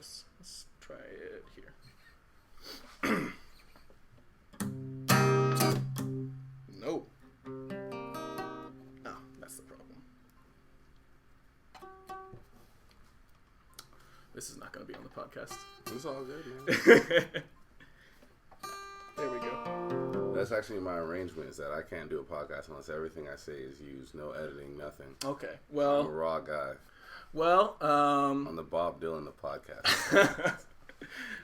this. Let's try it here. No. Oh, that's the problem. This is not going to be on the podcast. It's all good, man. There we go. That's actually my arrangement, is that I can't do a podcast unless everything I say is used. No editing, nothing. Okay. Well, I'm a raw guy. Well, on the Bob Dylan the podcast.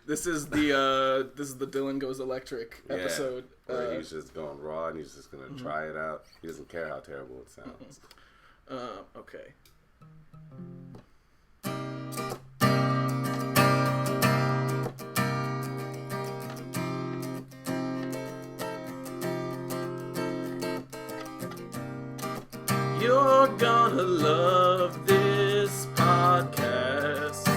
This is the Dylan Goes Electric episode. Where he's just going raw and he's just gonna try it out. He doesn't care how terrible it sounds. Okay. You're gonna love this podcast.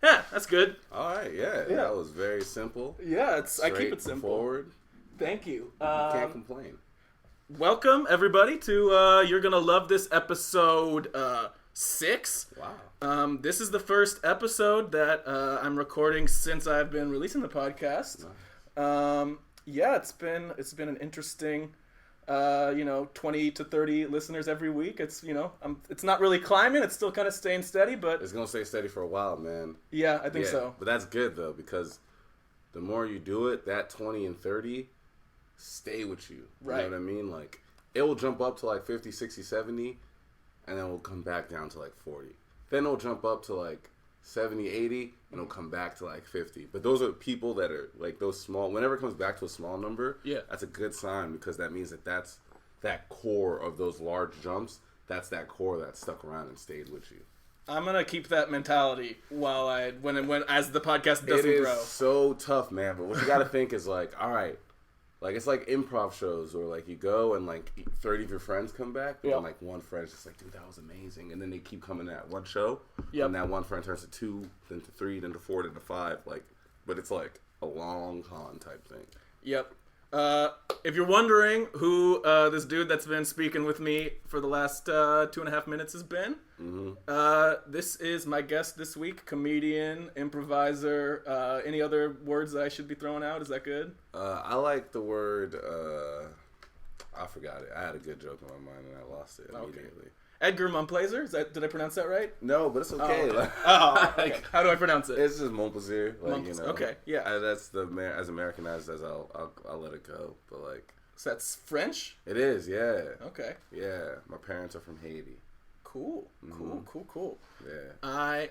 Yeah, that's good. All right, yeah. That was very simple. Yeah, I keep it simple. Forward. Thank you. You can't complain. Welcome everybody to You're Gonna Love This episode 6. Wow. This is the first episode that I'm recording since I've been releasing the podcast. Nice. Yeah, it's been an interesting 20 to 30 listeners every week. It's it's not really climbing, it's still kind of staying steady, but It's gonna stay steady for a while, man. Yeah, I think so. But that's good though, because the more you do it, that 20 and 30 stay with you. Right. You know what I mean? Like, it will jump up to like 50, 60, 70, and then we'll come back down to like 40. Then it'll jump up to like 70, 80, and it'll come back to like 50. But those are people that are like those small, whenever it comes back to a small number, that's a good sign, because that means that's that core of those large jumps. That's that core that stuck around and stayed with you. I'm gonna keep that mentality when as the podcast doesn't grow. It is so tough, man. But what you gotta think is like, all right, like it's like improv shows where like you go and like 30 of your friends come back, but then like one friend's just like, dude, that was amazing, and then they keep coming at one show, and that one friend turns to 2, then to 3, then to 4, then to 5, like, but it's like a long con type thing. Yep. If you're wondering who this dude that's been speaking with me for the last 2.5 minutes has been, this is my guest this week, comedian, improviser. Any other words that I should be throwing out? Is that good? I like the word, I forgot it. I had a good joke in my mind and I lost it immediately. Okay. Edgar Momplaisir? Did I pronounce that right? No, but it's okay. Okay. How do I pronounce it? It's just Momplaisir. Okay, yeah. That's as Americanized as I'll let it go. But like, so that's French? It is, yeah. Okay. Yeah, my parents are from Haiti. Cool. Cool. Yeah. I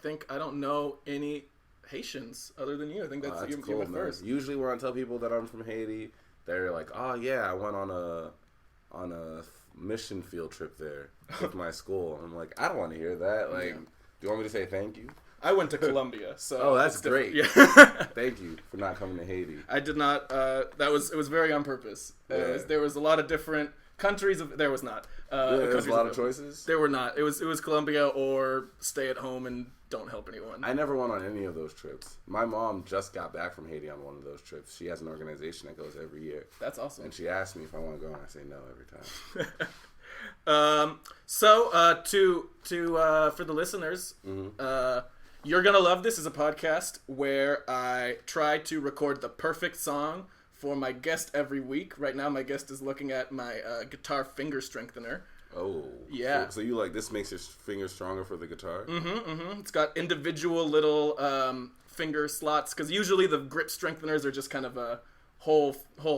think I don't know any Haitians other than you. I think that's cool, you went man. first. Usually when I tell people that I'm from Haiti, they're like, "Oh yeah, I went on a mission field trip there with my school." I'm like, I don't want to hear that. Like, do you want me to say thank you? I went to Colombia, so oh, that's great. Yeah. Thank you for not coming to Haiti. I did not. It was very on purpose. There was a lot of different countries. There was not. There was a lot of choices. There were not. It was Colombia or stay at home and don't help anyone. I never went on any of those trips. My mom just got back from Haiti on one of those trips. She has an organization that goes every year. That's awesome. And she asked me if I want to go, and I say no every time. For the listeners, You're Gonna Love This is a podcast where I try to record the perfect song for my guest every week. Right now, my guest is looking at my guitar finger strengthener. Oh. Yeah. So you like, this makes your fingers stronger for the guitar? Mm-hmm. It's got individual little finger slots, because usually the grip strengtheners are just kind of a whole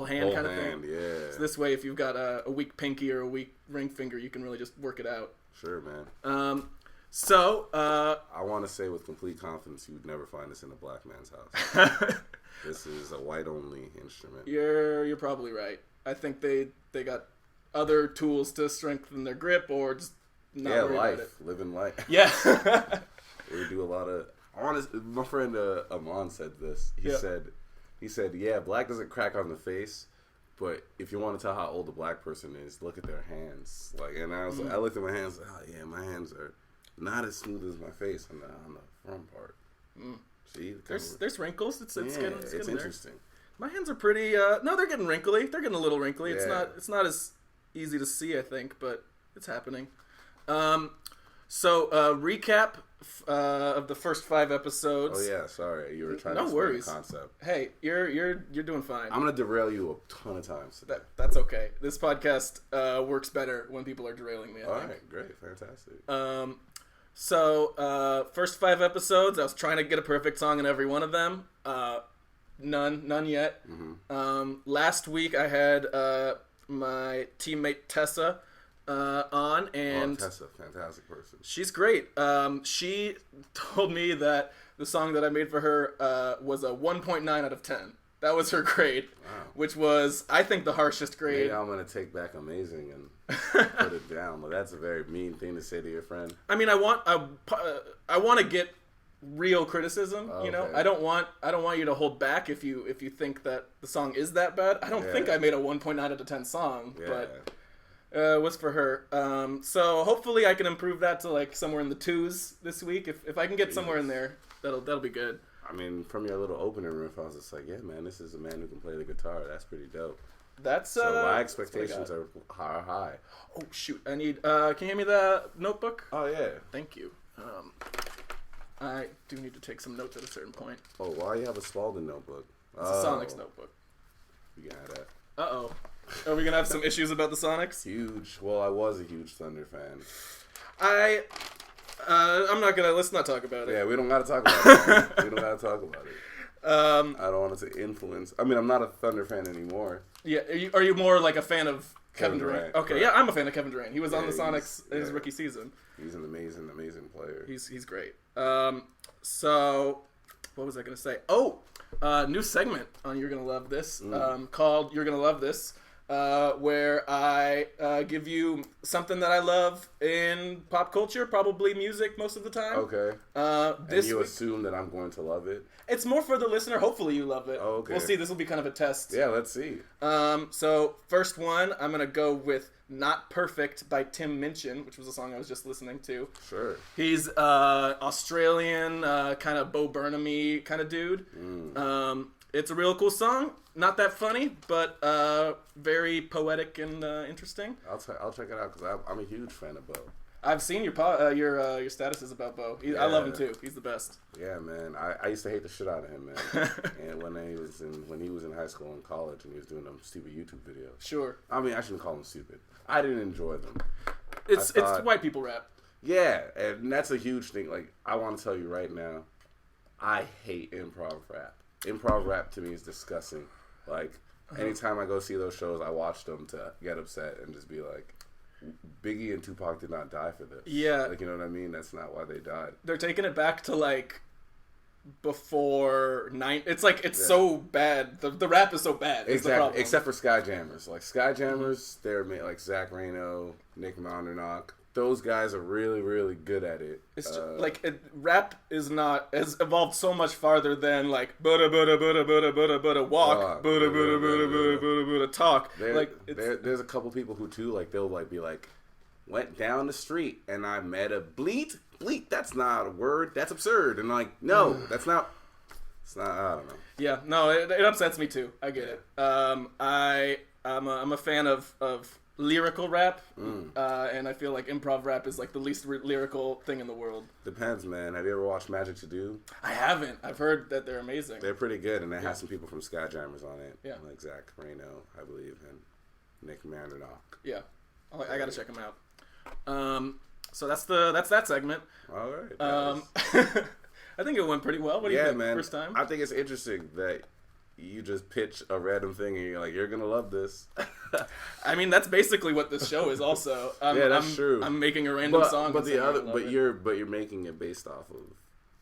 hand kind of thing. Yeah. So this way, if you've got a weak pinky or a weak ring finger, you can really just work it out. Sure, man. I want to say with complete confidence, you would never find this in a black man's house. This is a white-only instrument. You're probably right. I think they got other tools to strengthen their grip, or just not worry about it. Living life. Yeah. We do a lot of. My friend Amon said this. He said, yeah, black doesn't crack on the face, but if you want to tell how old a black person is, look at their hands. Like, and I was I looked at my hands, like, oh yeah, my hands are not as smooth as my face on the front part. See, there's wrinkles. It's interesting. My hands are pretty. No, they're getting wrinkly. They're getting a little wrinkly. Yeah. It's not as easy to see, I think, but it's happening. So recap of the first 5 episodes. Oh yeah, sorry, you were trying to No explain worries. the concept. Hey, you're doing fine. I'm gonna derail you a ton of times today. That's okay. This podcast works better when people are derailing me. I All think. right, great, fantastic. So first 5 episodes, I was trying to get a perfect song in every one of them. None yet. Mm-hmm. Last week I had my teammate Tessa on, and Tessa, fantastic person. she's great. She told me that the song that I made for her was a 1.9 out of 10. That was her grade, Wow. which was, I think, the harshest grade. Maybe I'm gonna take back amazing and put it down. Well, that's a very mean thing to say to your friend. I mean, I want to get real criticism. You know, Okay. I don't want you to hold back if you think that the song is that bad. I don't think I made a 1.9 out of 10 song, but it was for her. So hopefully I can improve that to like somewhere in the 2s this week. If I can get somewhere in there, that'll be good. I mean, from your little opening riff, I was just like, yeah, man, this is a man who can play the guitar. That's pretty dope. That's So my expectations are high. Oh shoot! I need. Can you hand me the notebook? Oh yeah. Thank you. I do need to take some notes at a certain point. Oh, why you have a Spalding notebook? It's a Sonics notebook. You got that. Uh-oh. Are we gonna have some issues about the Sonics? Huge. Well, I was a huge Thunder fan. I'm not gonna. Let's not talk about it. Yeah, we don't gotta talk about it. We don't gotta talk about it. I don't want it to influence. I mean, I'm not a Thunder fan anymore. Yeah. Are you more like a fan of Kevin Durant? Okay. Right. Yeah, I'm a fan of Kevin Durant. He was on the Sonics he's- his yeah. rookie season. He's an amazing, amazing player. He's great. So what was I gonna say? Oh, new segment on You're Gonna Love This, called You're Gonna Love This, where I give you something that I love in pop culture, probably music most of the time. Okay. This And you week, assume that I'm going to love it? it's more for the listener. Hopefully you love it. Oh, okay. We'll see. This will be kind of a test. Yeah, let's see. So first one, I'm gonna go with "Not Perfect" by Tim Minchin, which was a song I was just listening to. Sure. He's Australian, kind of Bo Burnham-y kind of dude. It's a real cool song. Not that funny, but very poetic and interesting. I'll check it out because I'm a huge fan of Bo. I've seen your statuses about Bo. I love him too. He's the best. Yeah, man. I used to hate the shit out of him, man. And when he was in high school and college and he was doing them stupid YouTube videos. Sure. I mean, I shouldn't call them stupid. I didn't enjoy them. It's white people rap. Yeah, and that's a huge thing. Like, I want to tell you right now, I hate improv rap. Improv rap to me is disgusting. Like, anytime I go see those shows, I watch them to get upset and just be like, Biggie and Tupac did not die for this. Yeah. Like, you know what I mean? That's not why they died. They're taking it back to like before 9. It's like so bad. The rap is so bad. Exactly. Except for Skyjammers. Like, Skyjammers, they're made like Zach Reno, Nick Mondernock. Those guys are really, really good at it. It's just, rap has evolved so much farther than like buda buda buda buda buda buda walk buda buda buda buda buda buda talk. There's a couple people who too like they'll like be like, went down the street and I met a bleat. That's not a word. That's absurd. And like, no, that's not. It's not. I don't know. Yeah, no, it upsets me too. I get it. I'm a fan of lyrical rap, and I feel like improv rap is like the least lyrical thing in the world. Depends, man. Have you ever watched Magic to Do? I haven't. I've heard that they're amazing. They're pretty good, and they have some people from Skyjammers on it. Yeah, like Zach Reno, I believe, and Nick Mandernock. Yeah, I gotta check them out. So that's that segment. All right. I think it went pretty well. What do you think? Man. First time? I think it's interesting that you just pitch a random thing and you're like, you're gonna love this. I mean, that's basically what this show is. Also, that's true. I'm making a random song, but you're making it based off of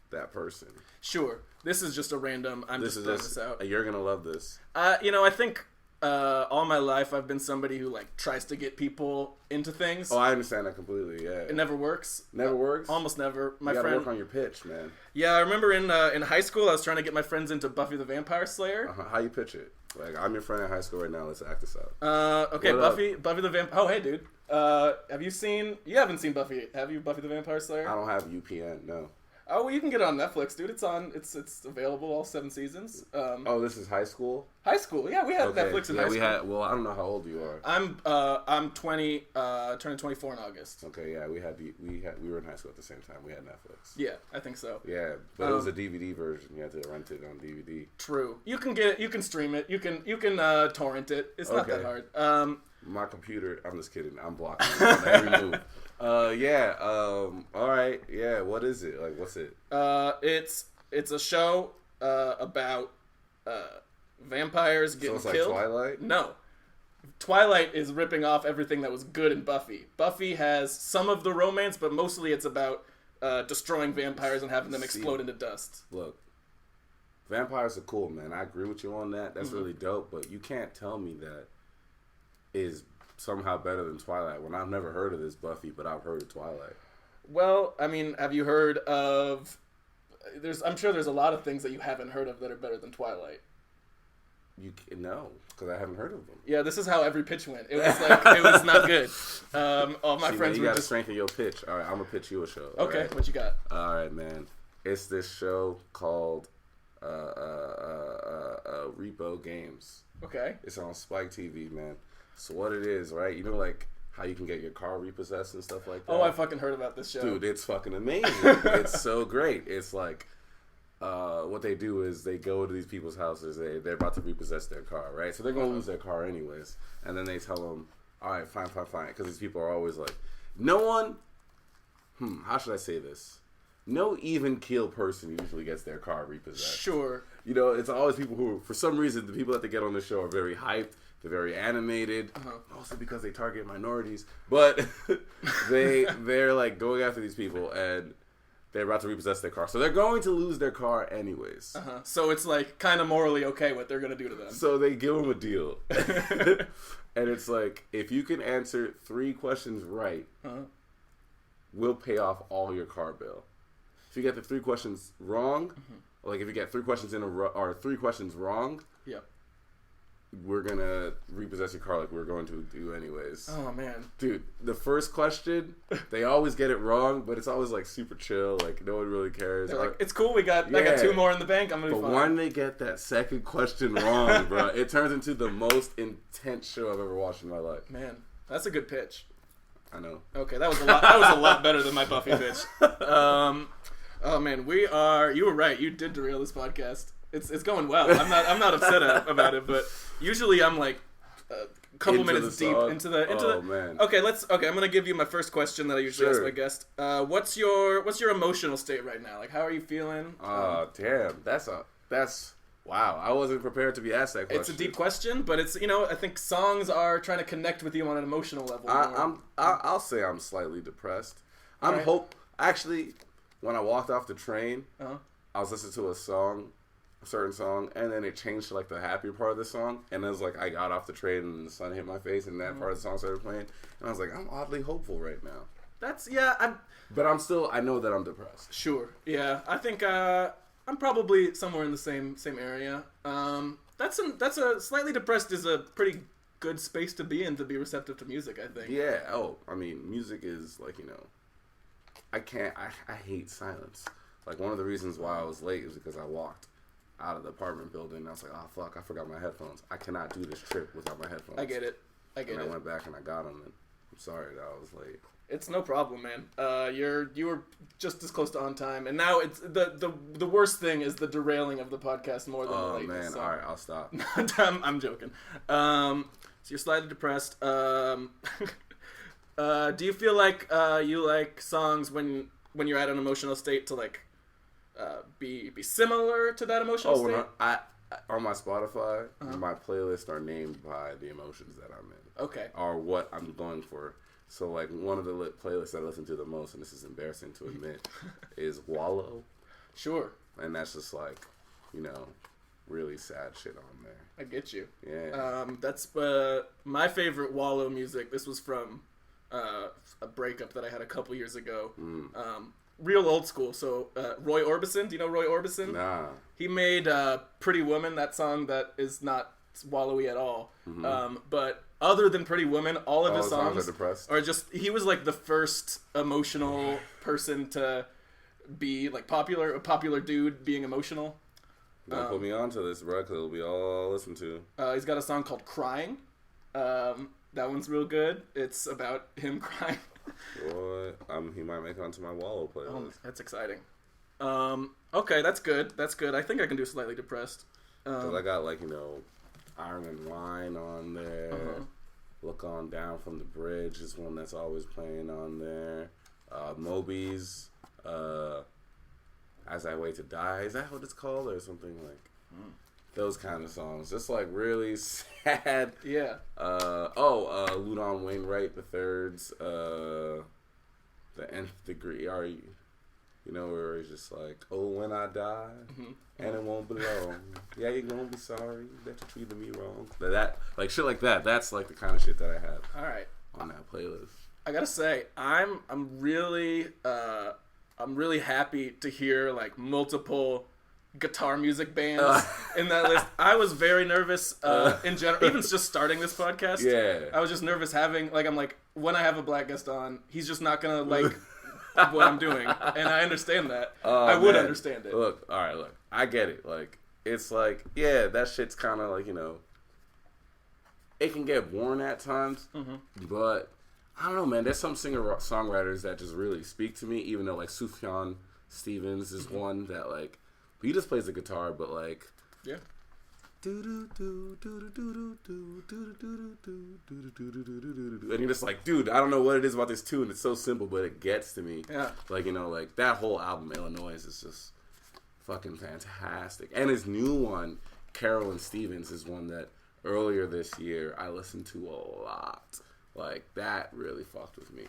that person. Sure, this is just a random. I'm just throwing this out. You're gonna love this. I think all my life I've been somebody who like tries to get people into things. Oh, I understand that completely. Yeah, it never works. Never works. Almost never. You gotta work on your pitch, man. Yeah, I remember in high school I was trying to get my friends into Buffy the Vampire Slayer. How you pitch it? Like, I'm your friend in high school right now. Let's act this out. Okay, Buffy the Vampire. Oh, hey, dude. Have you seen? You haven't seen Buffy, have you? Buffy the Vampire Slayer. I don't have UPN. No. Oh, well, you can get it on Netflix, dude. It's available all 7 seasons. This is high school. High school, yeah, we had Netflix in high school. Well, I don't know how old you are. I'm 20, turning 24 in August. Okay, yeah, we were in high school at the same time. We had Netflix. Yeah, I think so. Yeah, but it was a DVD version. You had to rent it on DVD. True. You can get it. You can stream it. You can torrent it. It's not that hard. My computer. I'm just kidding. I'm blocking it on every move. All right. Yeah. What is it? Like, what's it? It's a show about vampires getting killed. Like Twilight? No. Twilight is ripping off everything that was good in Buffy. Buffy has some of the romance, but mostly it's about destroying vampires and having them explode into dust. Look, vampires are cool, man. I agree with you on that. That's really dope, but you can't tell me that is somehow better than Twilight when I've never heard of this Buffy, but I've heard of Twilight. Well, I mean, have you heard of... I'm sure there's a lot of things that you haven't heard of that are better than Twilight. No, because I haven't heard of them. Yeah, this is how every pitch went. It was like it was not good. All my friends you were gotta just strengthen your pitch. All right, I'm gonna pitch you a show. Okay, right? what you got? All right, man. It's this show called Repo Games. Okay. It's on Spike TV, man. So what it is, right? You know, like how you can get your car repossessed and stuff like that. Oh, I fucking heard about this show, dude. It's fucking amazing. It's so great. It's like. What they do is they go to these people's houses. They're about to repossess their car, right? So they're going to lose their car anyways. And then they tell them, all right, fine. Because these people are always like, no one, how should I say this? No even keel person usually gets their car repossessed. Sure. You know, it's always people who, for some reason, the people that they get on the show are very hyped. They're very animated, mostly because they target minorities. But they're like going after these people and... They're about to repossess their car. So they're going to lose their car anyways. So it's like kind of morally okay what they're going to do to them. So they give them a deal. And it's like, if you can answer 3 questions right, we'll pay off all your car bill. If you get the 3 questions wrong, like if you get 3 questions in a row, or 3 questions wrong, we're going to repossess your car like we're going to do anyways. Oh, man. Dude, the first question, they always get it wrong, but it's always like super chill. Like, no one really cares. They're like, it's cool. I got 2 more in the bank. I'm going to be fine. But when they get that second question wrong, bro, it turns into the most intense show I've ever watched in my life. Man, that's a good pitch. I know. Okay, that was a lot better than my Buffy pitch. Oh, man, you were right. You did derail this podcast. It's going well. I'm not upset about it, but usually I'm like a couple minutes deep into the. Man. Okay, I'm gonna give you my first question that I usually ask my guest. What's your emotional state right now? Like, how are you feeling? Damn, that's wow. I wasn't prepared to be asked that question. It's a deep question, but it's I think songs are trying to connect with you on an emotional level. I'll say I'm slightly depressed. Actually, when I walked off the train, I was listening to a certain song, and then it changed to like the happier part of the song, and it was like I got off the train and the sun hit my face and that part of the song started playing, and I was like, I'm oddly hopeful right now. But I know that I'm depressed. Sure. Yeah. I think I'm probably somewhere in the same area. That's a slightly depressed is a pretty good space to be in to be receptive to music, I think. Yeah. Oh, I mean, music is like, I hate silence. Like, one of the reasons why I was late is because I walked out of the apartment building and I was like, oh fuck, I forgot my headphones. I cannot do this trip without my headphones. I get it. I went back and I got them, and I'm sorry that I was late. It's no problem, man. You were just as close to on time, and now it's the worst thing is the derailing of the podcast more than the lateness. Oh man, so. All right, I'll stop. I'm joking. So you're slightly depressed. Do you feel like you like songs when you're at an emotional state to like be similar to that emotional state? On my Spotify, my playlists are named by the emotions that I'm in. Okay. Or what I'm going for. So, like, one of the playlists I listen to the most, and this is embarrassing to admit, is Wallow. Sure. And that's just, like, really sad shit on there. I get you. Yeah. That's my favorite Wallow music. This was from a breakup that I had a couple years ago. Real old school. So, Roy Orbison. Do you know Roy Orbison? Nah. He made Pretty Woman, that song that is not wallowy at all. But other than Pretty Woman, all of his songs are just... He was like the first emotional person to be like a popular dude being emotional. Don't put me onto this, bro, because it'll be all I'll listen to. He's got a song called Crying. That one's real good. It's about him crying. Boy, he might make it onto my Wallow playlist. Oh, that's exciting. Okay, that's good. That's good. I think I can do Slightly Depressed. Because I got, like, Iron and Wine on there. Look On Down from the Bridge is one that's always playing on there. Moby's As I Wait to Die. Is that what it's called? Or something like those kind of songs. Just, like, really sad. Yeah. Ludon Wainwright the Third's The Nth Degree. Where he's just like, oh, when I die, and it won't be long. Yeah, you're gonna be sorry that you treated me wrong. That like shit like that. That's like the kind of shit that I have. All right. On that playlist. I gotta say, I'm really happy to hear like multiple guitar music bands in that list. I was very nervous in general, even just starting this podcast. Yeah. I was just nervous having I'm like, when I have a black guest on, he's just not gonna like. What I'm doing, and I understand that. I would understand it. Look, I get it. Like, it's like, yeah, that shit's kind of like, it can get worn at times, but I don't know, man. There's some singer-songwriters that just really speak to me, even though, like, Sufjan Stevens is one that, like, he just plays the guitar, but, like, yeah. And you're just like, dude, I don't know what it is about this tune. It's so simple, but it gets to me. Yeah. Like, like that whole album, Illinois, is just fucking fantastic. And his new one, Carolyn Stevens, is one that earlier this year I listened to a lot. Like, that really fucked with me.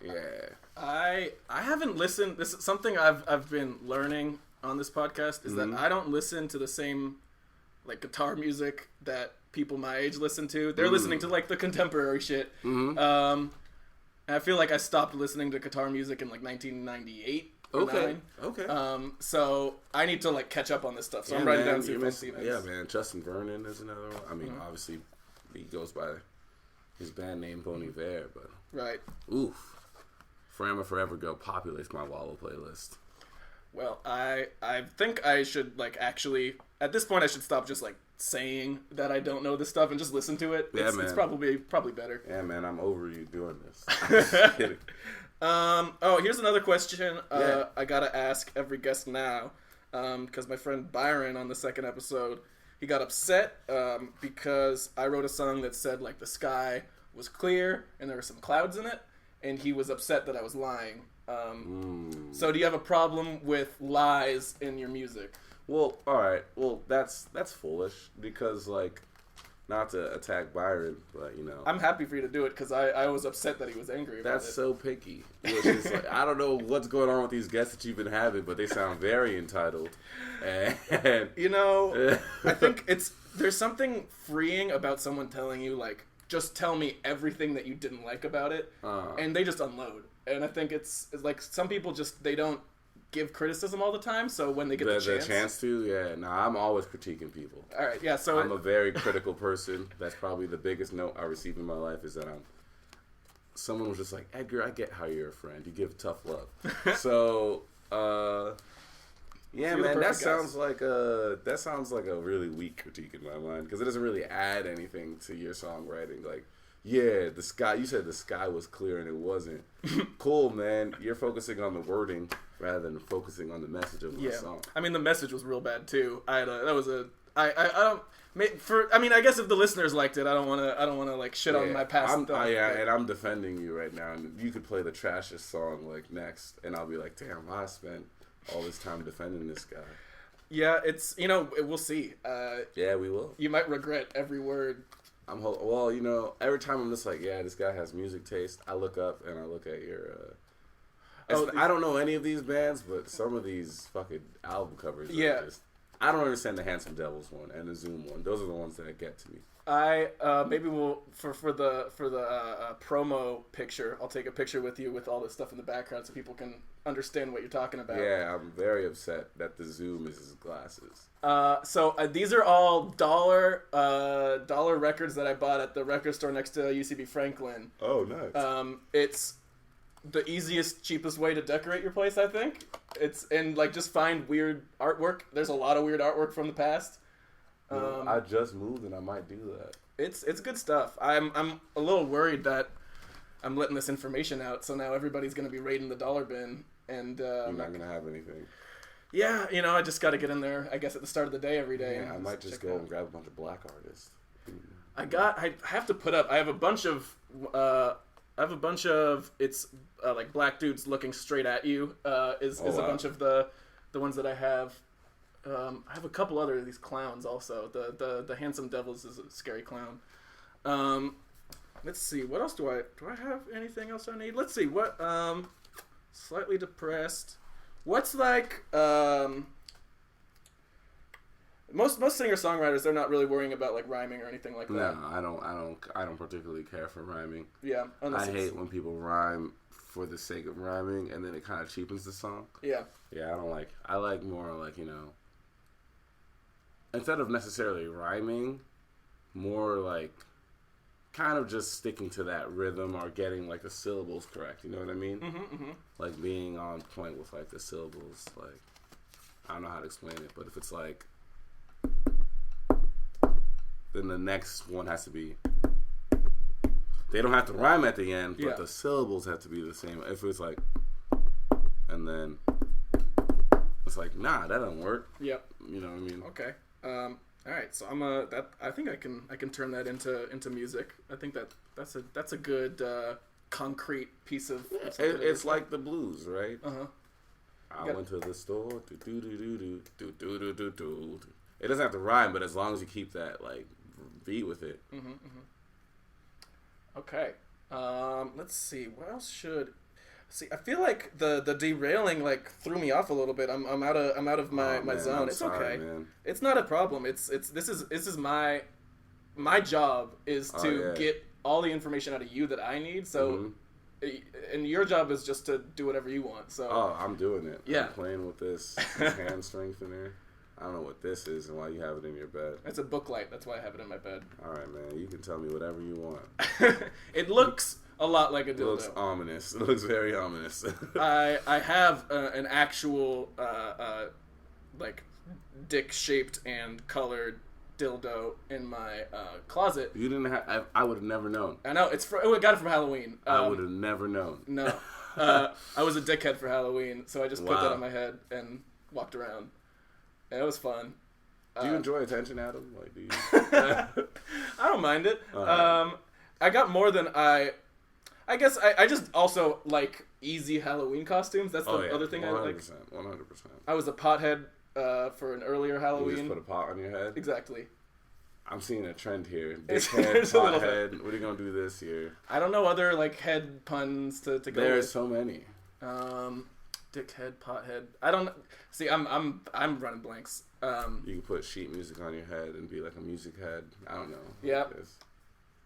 Yeah. I haven't listened. This is something I've been learning on this podcast is that I don't listen to the same like guitar music that people my age listen to. They're listening to like the contemporary shit. And I feel like I stopped listening to guitar music in like 1998. Okay. So I need to like catch up on this stuff. So I'm writing down Sufjan Stevens. Yeah, man. Justin Vernon is another one. I mean, obviously he goes by his band name Bon Iver, but right. Oof. Forever Go populates my Wallow playlist. Well, I think I should like actually at this point I should stop just like saying that I don't know this stuff and just listen to it. Yeah, man. It's probably better. Yeah, man. I'm over you doing this. Here's another question I gotta ask every guest now, because my friend Byron on the second episode, he got upset because I wrote a song that said like the sky was clear and there were some clouds in it, and he was upset that I was lying. So do you have a problem with lies in your music? Well, all right. Well, that's foolish because, like, not to attack Byron, but, I'm happy for you to do it because I was upset that he was angry about it. That's so picky. Which is like, I don't know what's going on with these guests that you've been having, but they sound very entitled. And I think there's something freeing about someone telling you, like, just tell me everything that you didn't like about it, and they just unload. And I think it's like some people just, they don't give criticism all the time, so when they get the chance to, yeah. Nah, I'm always critiquing people. All right, yeah, so... I'm a very critical person. That's probably the biggest note I receive in my life is that someone was just like, Edgar, I get how you're a friend. You give tough love. So, yeah, man, that sounds like a really weak critique in my mind because it doesn't really add anything to your songwriting. Like, yeah, the sky. You said the sky was clear and it wasn't. Cool, man. You're focusing on the wording rather than focusing on the message of my song. I mean, the message was real bad too. I guess if the listeners liked it, I don't want to like shit on my past stuff. And I'm defending you right now. And you could play the trashiest song like next, and I'll be like, damn, I spent all this time defending this guy. Yeah, it's we'll see. Yeah, we will. You might regret every word. Every time I'm just like, yeah, this guy has music taste. I look up and I look at your. I don't know any of these bands, but some of these fucking album covers. Yeah. I don't understand the Handsome Devils one and the Zoom one. Those are the ones that get to me. Maybe we'll for the promo picture. I'll take a picture with you with all this stuff in the background so people can understand what you're talking about. Yeah, I'm very upset that the Zoom is his glasses. So these are all dollar records that I bought at the record store next to UCB Franklin. Oh, nice. the easiest, cheapest way to decorate your place, I think. And like just find weird artwork. There's a lot of weird artwork from the past. I just moved and I might do that. It's good stuff. I'm a little worried that I'm letting this information out, so now everybody's gonna be raiding the dollar bin, and you're not gonna have anything. Yeah, I just got to get in there, I guess, at the start of the day every day. Yeah, I might just go and grab a bunch of black artists. I have to put up. I have a bunch of. It's like black dudes looking straight at you. Is a bunch of the ones that I have. I have a couple other of these clowns also. The handsome devils is a scary clown. Let's see. What else do I have? Anything else I need? Let's see. What slightly depressed. What's like most singer-songwriters, they're not really worrying about like rhyming or anything like that. No, I don't particularly care for rhyming. Yeah, I hate when people rhyme for the sake of rhyming and then it kind of cheapens the song. Yeah. Yeah, I like more like, instead of necessarily rhyming, more like kind of just sticking to that rhythm or getting like the syllables correct. You know what I mean? Mm-hmm. Like being on point with like the syllables. Like, I don't know how to explain it, but if it's like, then the next one has to be. They don't have to rhyme at the end, but the syllables have to be the same. If it's like, and then it's like, nah, that doesn't work. Yep. You know what I mean? Okay. All right, so I think I can turn that into music. I think that's a good concrete piece of. It's like the blues, right? Uh-huh. Went to the store. It doesn't have to rhyme, but as long as you keep that like beat with it. Mm-hmm. Okay. Let's see. What else should? See, I feel like the derailing like threw me off a little bit. I'm out of my zone. It's sorry, okay. Man. It's not a problem. This is my job is to get all the information out of you that I need. So, and your job is just to do whatever you want. So. Oh, I'm doing it. Yeah. I'm playing with this hand strengthener. I don't know what this is and why you have it in your bed. It's a book light. That's why I have it in my bed. All right, man. You can tell me whatever you want. It looks a lot like a dildo. It looks ominous. It looks very ominous. I have an actual like dick-shaped and colored dildo in my closet. You didn't have. I would have never known. I know I got it from Halloween. I would have never known. No, I was a dickhead for Halloween, so I just put that on my head and walked around. And it was fun. Do you enjoy attention, Adam? Like, do you? I don't mind it. I got more than I guess I just also like easy Halloween costumes. That's the other thing 100%, I like. 100%. I was a pothead for an earlier Halloween. You just put a pot on your head? Exactly. I'm seeing a trend here. Dickhead, pothead. What are you going to do this year? I don't know other like head puns to go There's with. so many. Dickhead, pothead. I don't see. I'm running blanks. You can put sheet music on your head and be like a music head. I don't know. Yeah.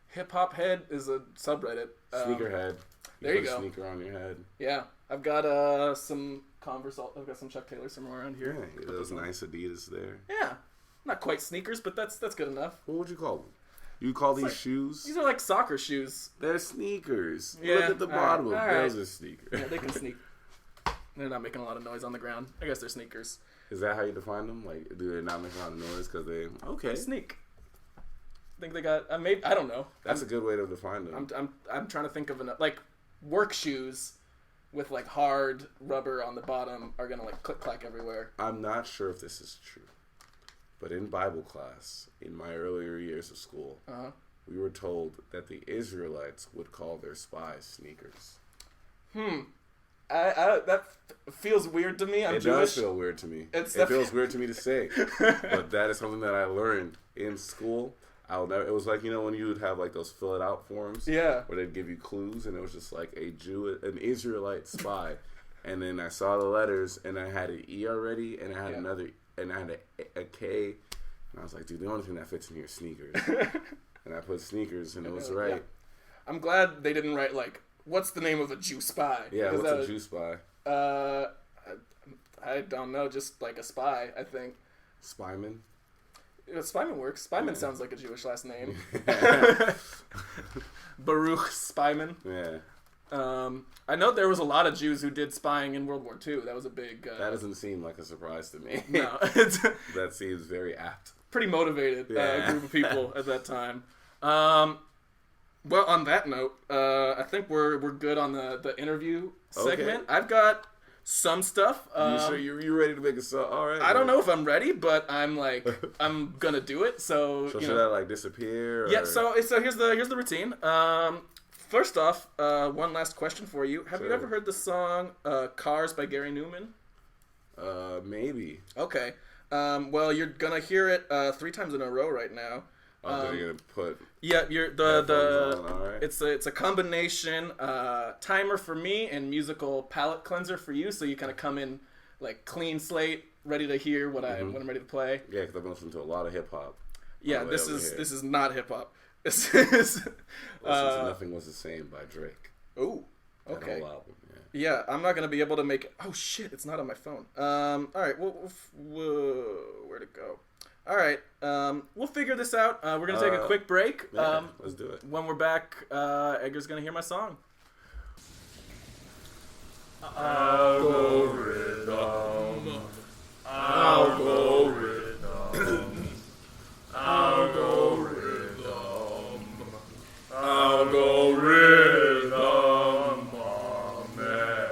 Hip hop head is a subreddit. Sneaker head. There you go. Sneaker on your head. Yeah, I've got some Converse. I've got some Chuck Taylor somewhere around here. Yeah, those nice Adidas there. Yeah, not quite sneakers, but that's good enough. What would you call them? You call these shoes? These are like soccer shoes. They're sneakers. Yeah, look at the bottom of right. those are sneakers. Yeah, they can sneak. They're not making a lot of noise on the ground. I guess they're sneakers. Is that how you define them? Like, do they not make a lot of noise because they They sneak? I think they got. I don't know. That's a good way to define them. I'm trying to think of like work shoes with like hard rubber on the bottom are gonna like click clack everywhere. I'm not sure if this is true, but in Bible class in my earlier years of school, we were told that the Israelites would call their spies sneakers. That feels weird to me. I'm Jewish. Does feel weird to me. It feels weird to me to say, but that is something that I learned in school. It was like, when you would have like those fill it out forms, where they'd give you clues, and it was just like an Israelite spy, and then I saw the letters, and I had an E already, and I had another, and I had a K, and I was like, dude, the only thing that fits in here is sneakers, and I put sneakers, and it was right. Yeah. I'm glad they didn't write like, what's the name of a Jew spy? Yeah, what's a Jew spy? I don't know, just like a spy, I think. Spyman? Spyman works. Spyman sounds like a Jewish last name. Baruch Spyman. Yeah. I know there was a lot of Jews who did spying in World War II. That was a big... that doesn't seem like a surprise to me. No. That seems very apt. Pretty motivated group of people at that time. Well, on that note, I think we're good on the interview segment. Okay. I've got some stuff. You sure you ready to make a song? All right. I don't know if I'm ready, but I'm like I'm gonna do it. So should I like disappear? Or? Yeah. So here's the routine. First off, one last question for you. Have you ever heard the song "Cars" by Gary Newman? Maybe. Okay. Well, you're gonna hear it 3 times in a row right now. So you're gonna put. Yeah, All right. It's a combination timer for me and musical palate cleanser for you, so you kind of come in like clean slate, ready to hear what when I'm ready to play. Yeah, because I've been listening to a lot of hip hop. Yeah, this is not hip hop. This is Listen to "Nothing Was the Same" by Drake. Oh, okay. That whole album. Yeah, I'm not gonna be able to make it. Oh shit, it's not on my phone. All right, where'd it go? All right, we'll figure this out. We're gonna take a quick break. Yeah, let's do it. When we're back, Edgar's gonna hear my song. Algorithm. Algorithm. Algorithm. Algorithm. Oh man,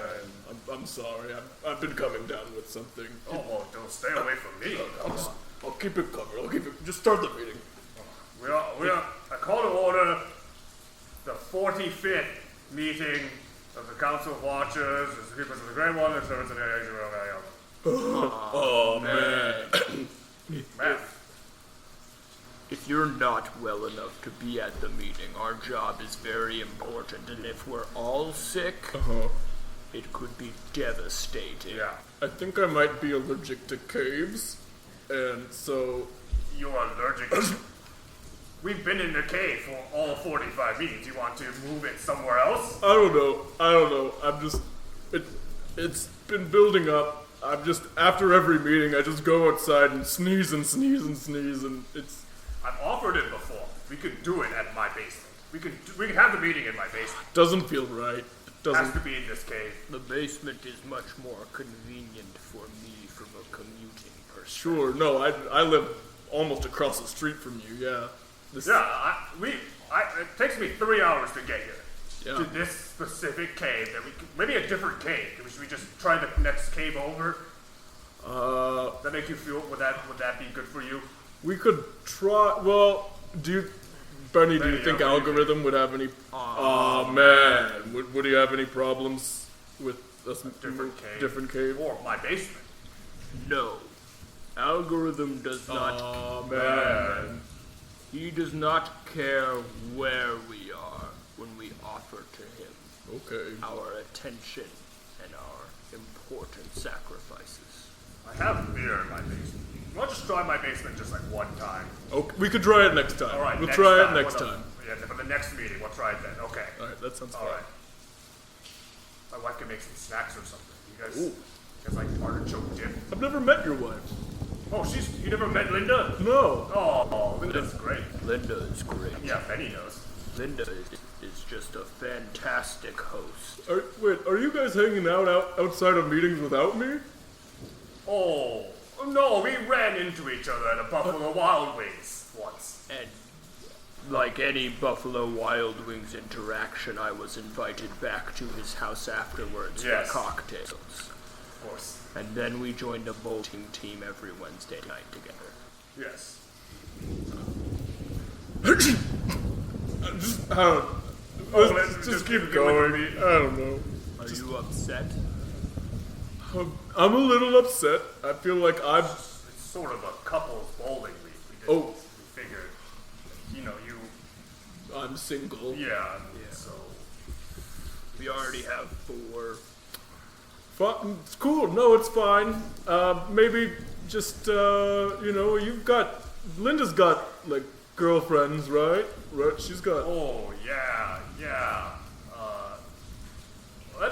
I'm sorry. I've been coming down with something. Oh, don't stay away from me. I'll keep it covered. Just start the meeting. I call to order the 45th meeting of the Council of Watchers, the Keepers of the Great One, and Servants of the Age of Oh man. Man. If you're not well enough to be at the meeting, our job is very important, and if we're all sick, it could be devastating. Yeah. I think I might be allergic to caves, and so... You're allergic. We've been in the cave for all 45 meetings. You want to move it somewhere else? I don't know. I'm just... It's been building up. I'm just... After every meeting, I just go outside and sneeze and sneeze and sneeze, and it's... I've offered it before. We could do it at my basement. We could have the meeting in my basement. Doesn't feel right. It has to be in this cave. The basement is much more convenient for me from a commuting perspective. Sure, no, I live almost across the street from you, yeah. It takes me 3 hours to get here. Yeah. To this specific cave. Maybe a different cave. Should we just try the next cave over? Does that make you feel, would that be good for you? We could try, well, Benny, do you think Algorithm would have any... man. Would he have any problems with us different cave? Or my basement? No. Algorithm does not man. He does not care where we are when we offer to him our attention and our important sacrifices. I have beer in my basement. You want to just try my basement just like one time? Okay, we could try it next time. All right, we'll try it next time. Yeah, for the next meeting, we'll try it then. Okay. All right, that sounds fine. All right. My wife can make some snacks or something. You guys like artichoke dip? I've never met your wife. Oh, you never met Linda? No. Oh, Linda's great. Linda is great. Yeah, Benny knows. Linda is just a fantastic host. Are you guys hanging out outside of meetings without me? Oh, no, we ran into each other at a Buffalo Wild Wings once. And like any Buffalo Wild Wings interaction, I was invited back to his house afterwards for cocktails. Of course. And then we joined a bowling team every Wednesday night together. Yes. Just keep going. I don't know. Are you upset? I'm a little upset. I feel like It's sort of a couples bowling league. We figured, I'm single. Yeah. So we already have 4. It's cool. No, it's fine. Maybe just Linda's got like girlfriends, right? Right? She's got. Oh yeah.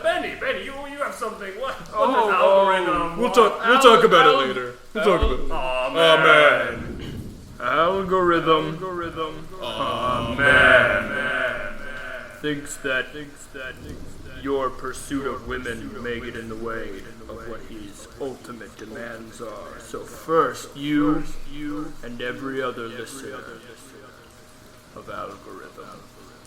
Benny, you have something. What does algorithm? We'll talk about it later. We'll talk about it. Oh Algorithm. Oh man. thinks that your pursuit of women may get in the way of what his ultimate demands are. So first, you and every other listener of Algorithm,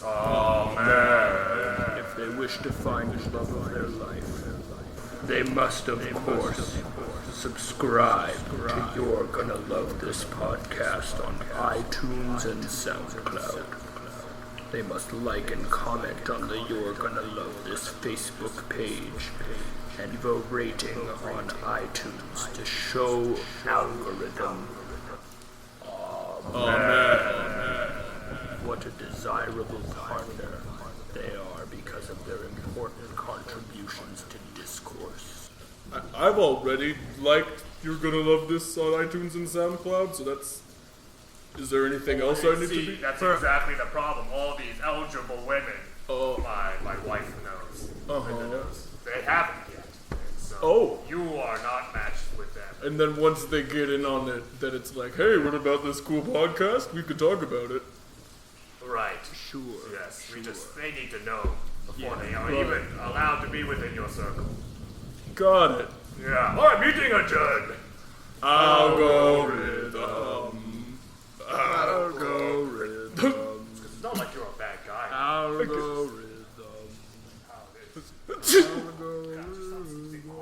Oh, man. if they wish to find the love of their life, they must, of course, subscribe to You're Gonna Love This podcast on iTunes and SoundCloud. They must like and comment on the You're Gonna Love This Facebook page and leave a rating on iTunes to show Algorithm what a desirable partner they are because of their important contributions to discourse. I've already liked You're Gonna Love This on iTunes and SoundCloud, so that's... Is there anything else I need to be... That's exactly the problem. All these eligible women, my wife knows, Linda knows, they haven't yet. So you are not matched with them. And then once they get in on it, then it's like, hey, what about this cool podcast? We could talk about it. Right. Sure. Yes, they need to know before they are even allowed to be within your circle. Got it. Yeah. Alright, meeting adjourned. Algorithm. It's not like you're a bad guy.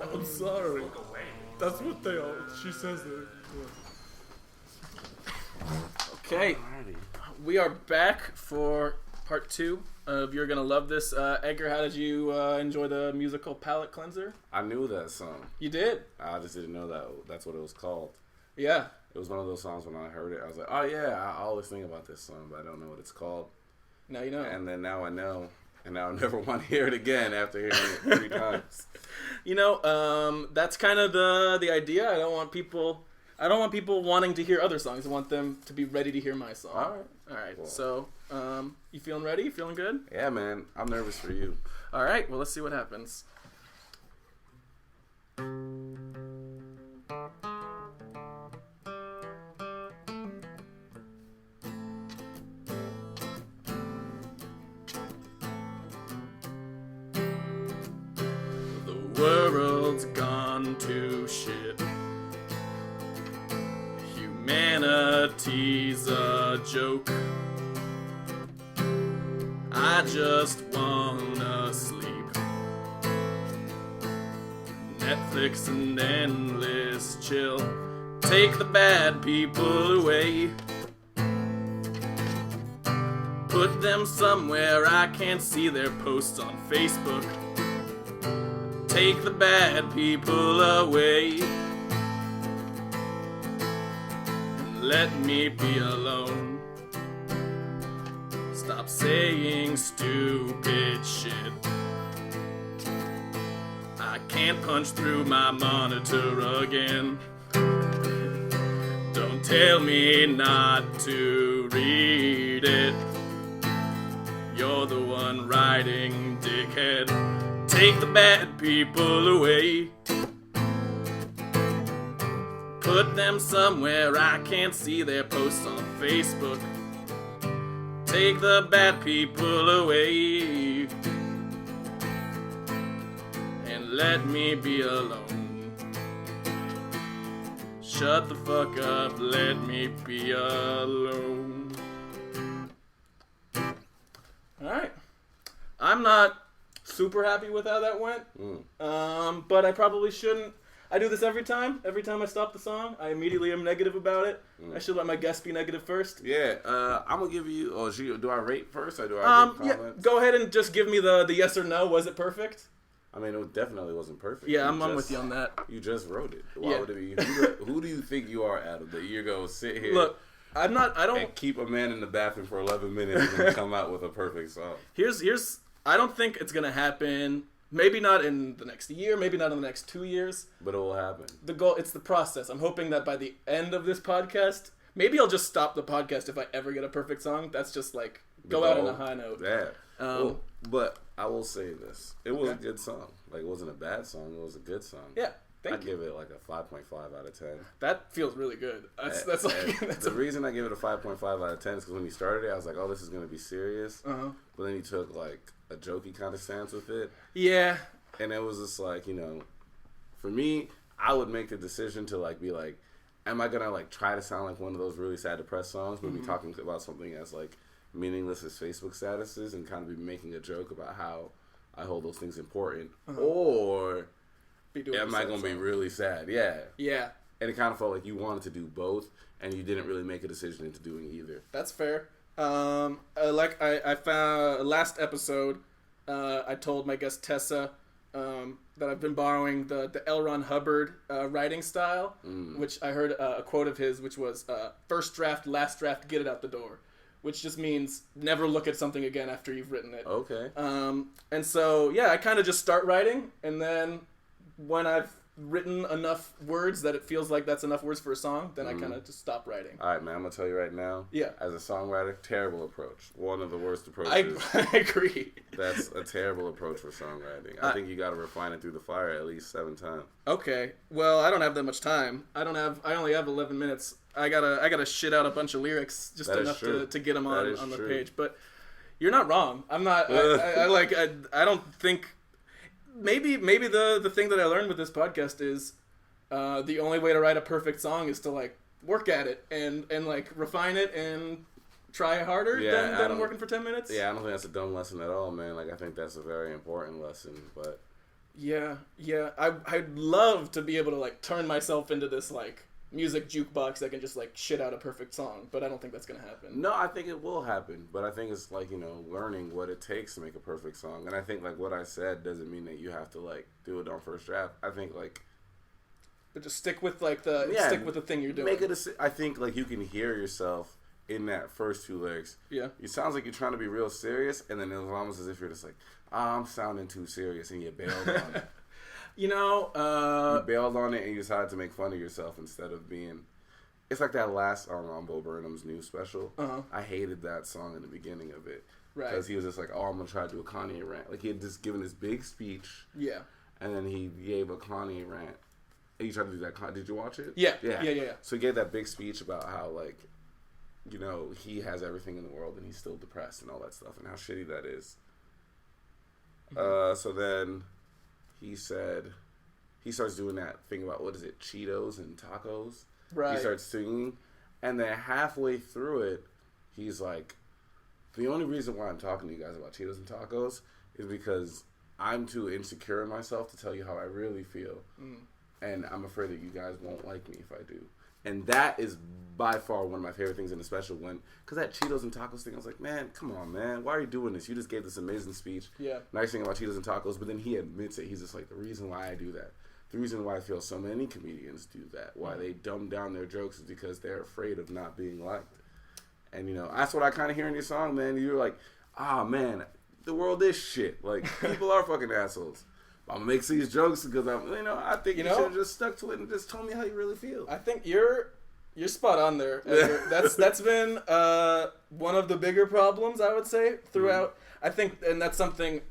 I'm sorry. That's what they all... She says that. Okay. We are back for part 2 of You're Gonna Love This. Edgar, how did you enjoy the musical palate cleanser? I knew that song. You did? I just didn't know that's what it was called. Yeah. It was one of those songs when I heard it, I was like, oh yeah, I always think about this song, but I don't know what it's called. Now you know. And then now I know, and now I never want to hear it again after hearing it 3 times. You know, that's kind of the idea. I don't want people wanting to hear other songs. I want them to be ready to hear my song. All right. Cool. So, you feeling ready? You feeling good? Yeah, man. I'm nervous for you. All right. Well, let's see what happens. The world's gone to shit. Humanity's a joke. I just wanna sleep. Netflix and endless chill. Take the bad people away. Put them somewhere I can't see their posts on Facebook. Take the bad people away. And let me be alone. Stop saying stupid shit. I can't punch through my monitor again. Don't tell me not to read it. You're the one writing, dickhead. Take the bad people away. Put them somewhere I can't see their posts on Facebook. Take the bad people away. And let me be alone. Shut the fuck up, let me be alone. Alright. I'm not super happy with how that went. But I probably shouldn't. I do this every time. Every time I stop the song, I immediately am negative about it. I should let my guest be negative first. Yeah, I'm gonna give you. Oh, do I rate first or do I give comments? Yeah, go ahead and just give me the yes or no. Was it perfect? I mean, it definitely wasn't perfect. Yeah, I'm with you on that. You just wrote it. Why Yeah. would it be? Who do you think you are, Adam? That you're gonna sit here? Look, I don't and keep a man in the bathroom for 11 minutes and then come out with a perfect song. Here's. I don't think it's gonna happen. Maybe not in the next year. Maybe not in the next 2 years. But it will happen. The goal. It's the process. I'm hoping that by the end of this podcast, maybe I'll just stop the podcast if I ever get a perfect song. That's just like go out on a high note. Yeah. But I will say this: it was a good song. Like, it wasn't a bad song. It was a good song. Yeah. I'd give it like a 5.5 out of 10. That feels really good. That's like the reason I give it a 5.5 out of 10 is because when he started it, I was like, oh, this is going to be serious. But then he took like a jokey kind of stance with it. Yeah. And it was just like, you know, for me, I would make the decision to like be like, am I going to like try to sound like one of those really sad, depressed songs, but be talking about something as like meaningless as Facebook statuses and kind of be making a joke about how I hold those things important, or am I going to be really sad? Yeah. Yeah. And it kind of felt like you wanted to do both, and you didn't really make a decision into doing either. That's fair. Like I found last episode, I told my guest Tessa that I've been borrowing the L. Ron Hubbard writing style, which I heard a quote of his, which was first draft, last draft, get it out the door. Which just means never look at something again after you've written it. Okay. And so, yeah, I kind of just start writing, and then when I've written enough words that it feels like that's enough words for a song, then I kind of just stop writing. All right, man, I'm going to tell you right now. Yeah. As a songwriter, terrible approach. One of the worst approaches. I agree. That's a terrible approach for songwriting. I think you got to refine it through the fire at least 7 times. Okay. Well, I don't have that much time. I only have 11 minutes. I gotta shit out a bunch of lyrics just enough to get them on the page. But you're not wrong. I'm not. I don't think. Maybe the thing that I learned with this podcast is the only way to write a perfect song is to like work at it and like refine it and try harder than working for 10 minutes. Yeah, I don't think that's a dumb lesson at all, man. Like I think that's a very important lesson. But yeah, I'd love to be able to like turn myself into this like music jukebox that can just like shit out a perfect song, but I don't think that's gonna happen. No, I think it will happen, but I think it's like, you know, learning what it takes to make a perfect song. And I think like what I said doesn't mean that you have to like do it on first draft. I think like, but just stick with like stick with the thing you're doing. Make it I think like you can hear yourself in that first 2 lyrics. Yeah, it sounds like you're trying to be real serious, and then it was almost as if you're just like, I'm sounding too serious, and you bailed on it. You know, you bailed on it and you decided to make fun of yourself instead of being. It's like that last song on Bo Burnham's new special. I hated that song in the beginning of it, right? Because he was just like, "Oh, I'm gonna try to do a Kanye rant." Like he had just given this big speech, yeah, and then he gave a Kanye rant. And he tried to do that. Did you watch it? Yeah. So he gave that big speech about how like, you know, he has everything in the world and he's still depressed and all that stuff and how shitty that is. So then. He said, he starts doing that thing about, what is it, Cheetos and tacos? Right. He starts singing, and then halfway through it, he's like, the only reason why I'm talking to you guys about Cheetos and tacos is because I'm too insecure in myself to tell you how I really feel. And I'm afraid that you guys won't like me if I do. And that is by far one of my favorite things in the special because that Cheetos and tacos thing, I was like, man, come on, man. Why are you doing this? You just gave this amazing speech. Yeah. Nice thing about Cheetos and tacos, but then he admits it. He's just like, the reason why I do that, the reason why I feel so many comedians do that, why they dumb down their jokes is because they're afraid of not being liked. And, you know, that's what I kind of hear in your song, man. You're like, man, the world is shit. Like, people are fucking assholes. I'm gonna make these jokes because I think you should have just stuck to it and just told me how you really feel. I think you're spot on there. That's been one of the bigger problems, I would say, throughout. I think, and that's something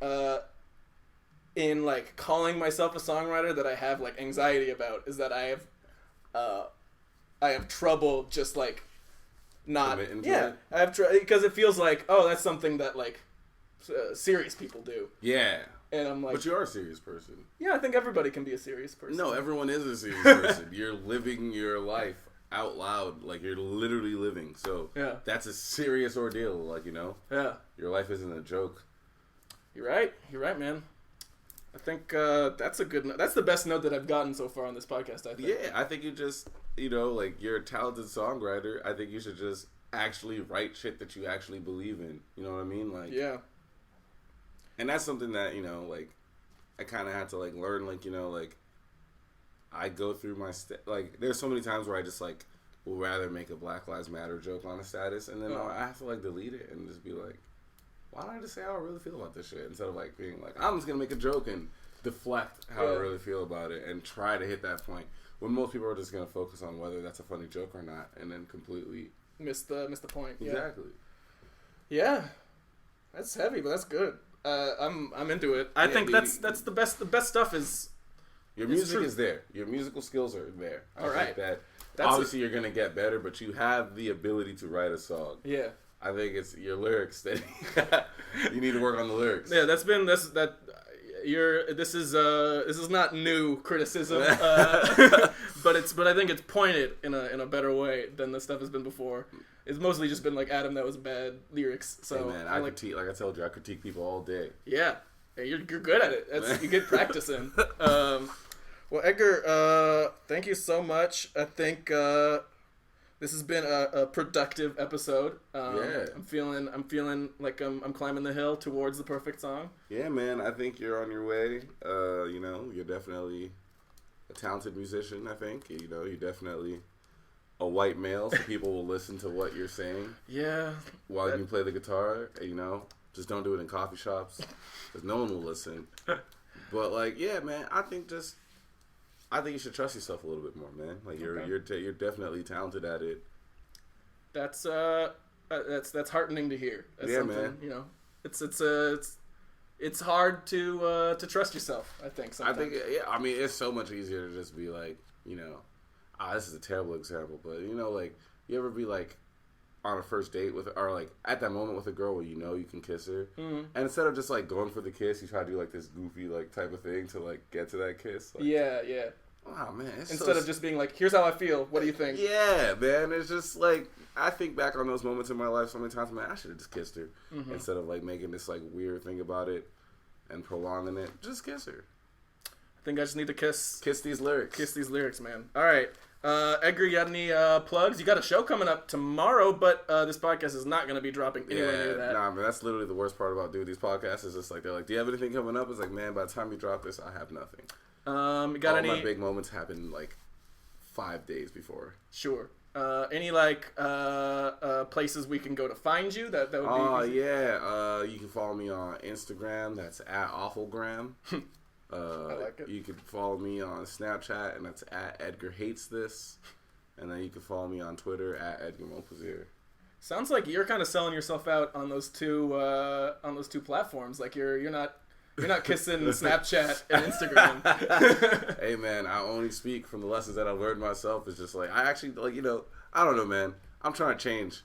in like calling myself a songwriter that I have like anxiety about, is that I have trouble just like not I have because it feels like, oh, that's something that like serious people do. Yeah. And I'm like, but you are a serious person. Yeah, I think everybody can be a serious person. No, everyone is a serious person. You're living your life out loud, like you're literally living. So that's a serious ordeal, like, you know. Yeah, your life isn't a joke. You're right, man. I think that's a good note. That's the best note that I've gotten so far on this podcast, I think. Yeah, I think you just, you know, like, you're a talented songwriter. I think you should just actually write shit that you actually believe in. You know what I mean? Like, yeah. And that's something that, you know, like, I kind of had to, like, learn, like, you know, like, I go through my, like, there's so many times where I just, like, will rather make a Black Lives Matter joke on a status, and then I have to, like, delete it and just be like, why don't I just say how I really feel about this shit, instead of, like, being like, I'm just going to make a joke and deflect how I really feel about it and try to hit that point, when most people are just going to focus on whether that's a funny joke or not, and then completely miss the point. Exactly. Yeah. That's heavy, but that's good. I'm into it. I think that's the best. The best stuff is, Your music is there. Your musical skills are there. All I think that obviously you're gonna get better, but you have the ability to write a song. Yeah. I think it's your lyrics that you need to work on the lyrics. Yeah, this is not new criticism, but I think it's pointed in a better way than the stuff has been before. It's mostly just been like, Adam, that was bad lyrics. So hey man, I critique, like I told you, I critique people all day. Yeah, you're good at it. You get practice in. Well, Edgar, thank you so much. I think this has been a productive episode. Yeah. I'm feeling like I'm climbing the hill towards the perfect song. Yeah, man. I think you're on your way. You're definitely a talented musician. I think you're definitely a white male, so people will listen to what you're saying. Yeah. While you play the guitar, just don't do it in coffee shops, because no one will listen. But like, yeah, man. I think you should trust yourself a little bit more, man. Like you're definitely talented at it. That's heartening to hear. That's man. It's hard to trust yourself. I think sometimes. I think I mean it's so much easier to just be like this is a terrible example, but like you ever be like on a first date or like at that moment with a girl where you can kiss her, and instead of just like going for the kiss, you try to do like this goofy like type of thing to like get to that kiss. Like, yeah. Wow, man. Instead of just being like, here's how I feel. What do you think? Yeah, man. It's just like, I think back on those moments in my life so many times, man, I should have just kissed her. Instead of like making this like weird thing about it and prolonging it. Just kiss her. I think I just need to kiss these lyrics. Kiss these lyrics, man. All right. Edgar, you got any plugs? You got a show coming up tomorrow, but this podcast is not going to be dropping anywhere near that. Nah, man, that's literally the worst part about doing these podcasts. Is just like, they're like, do you have anything coming up? It's like, man, by the time you drop this, I have nothing. All my big moments happen like 5 days before. Sure. Any like places we can go to find you? That would be. Oh yeah. You can follow me on Instagram. That's @awfulgram. I like it. You can follow me on Snapchat, and that's @EdgarHatesThis. And then you can follow me on Twitter @Edgar Momplaisir. Sounds like you're kind of selling yourself out on those two platforms. Like you're not kissing Snapchat and Instagram. Hey man, I only speak from the lessons that I've learned myself. It's just like, I actually like, I don't know, man. I'm trying to change.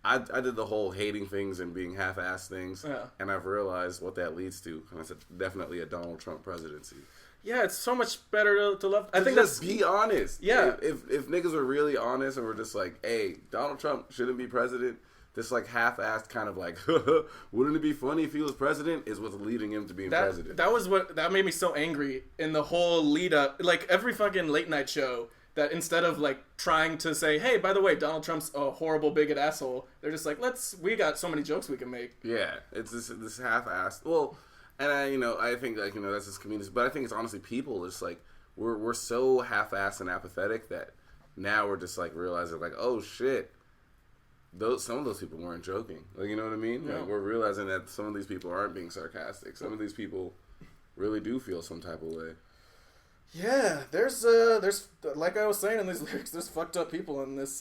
I did the whole hating things and being half-assed things, and I've realized what that leads to. And it's definitely a Donald Trump presidency. Yeah, it's so much better to love. I think just be honest. Yeah. If niggas were really honest and were just like, hey, Donald Trump shouldn't be president, this like half-assed kind of like, wouldn't it be funny if he was president, is what's leading him to being president. That made me so angry in the whole lead up. Like every fucking late night show, that instead of like trying to say, hey, by the way, Donald Trump's a horrible bigot asshole, they're just like, we got so many jokes we can make. Yeah, it's this half-assed. Well, and I think like that's just communities, but I think it's honestly people. It's like we're so half-assed and apathetic that now we're just like realizing like, oh shit, some of those people weren't joking. Like, you know what I mean? Yeah. Like, we're realizing that some of these people aren't being sarcastic. Some of these people really do feel some type of way. Yeah, there's like I was saying in these lyrics, there's fucked up people in this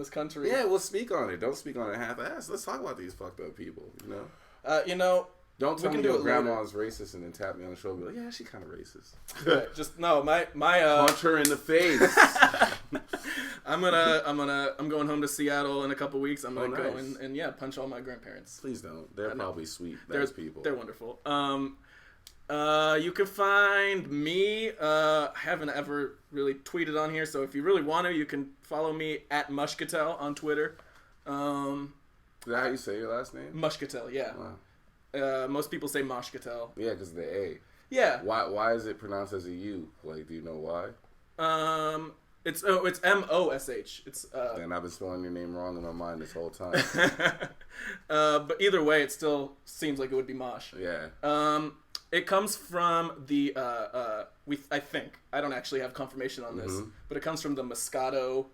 country. Yeah, well, speak on it. Don't speak on it half-assed. Let's talk about these fucked up people. Don't tell me your grandma's racist and then tap me on the shoulder and be like, yeah, she kind of racist. Right, just no, my punch her in the face. I'm going home to Seattle in a couple weeks. I'm gonna go and punch all my grandparents. Please don't. They're probably sweet. They're people. They're wonderful. You can find me. I haven't ever really tweeted on here, so if you really want to, you can follow me @Moshcatel on Twitter. Is that how you say your last name? Moshcatel, yeah. Wow. Most people say Moshcatel. Yeah, because the A. Yeah. Why is it pronounced as a U? Like, do you know why? It's MOSH. It's and I've been spelling your name wrong in my mind this whole time. But either way, it still seems like it would be Mosh. Yeah. It comes from the I think, I don't actually have confirmation on this, but it comes from the Moscato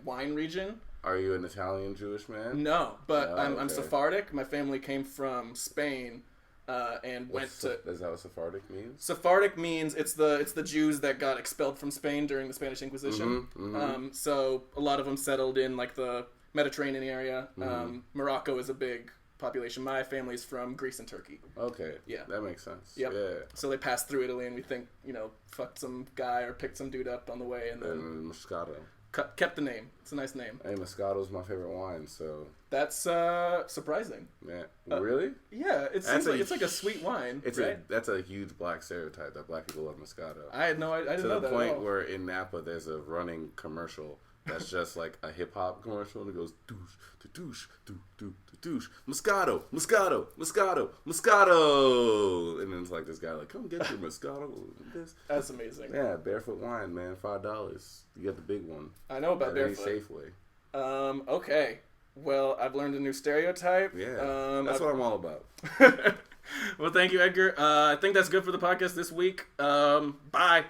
wine region. Are you an Italian Jewish man? No, but I'm Sephardic. My family came from Spain and went to. Is that what Sephardic means? Sephardic means it's the Jews that got expelled from Spain during the Spanish Inquisition. So a lot of them settled in the Mediterranean area. Morocco is a big population. My family's from Greece and Turkey. Okay. Yeah. That makes sense. Yep. Yeah. So they passed through Italy, and we think, fucked some guy or picked some dude up on the way, and then And Moscato. kept the name. It's a nice name. Hey, Moscato's my favorite wine, so. That's surprising. Yeah. Really? Yeah, it seems like it's like a sweet wine. Right? That's a huge black stereotype that black people love Moscato. I didn't know that. To the point where in Napa there's a running commercial that's just like a hip hop commercial and it goes douche to douche to douche Moscato Moscato Moscato Moscato and then it's like this guy like come get your Moscato. That's amazing. Yeah, barefoot wine, man, $5. You get the big one. I know about barefoot. Safeway. Okay. Well, I've learned a new stereotype. Yeah, that's what I'm all about. Well, thank you, Edgar. I think that's good for the podcast this week. Bye.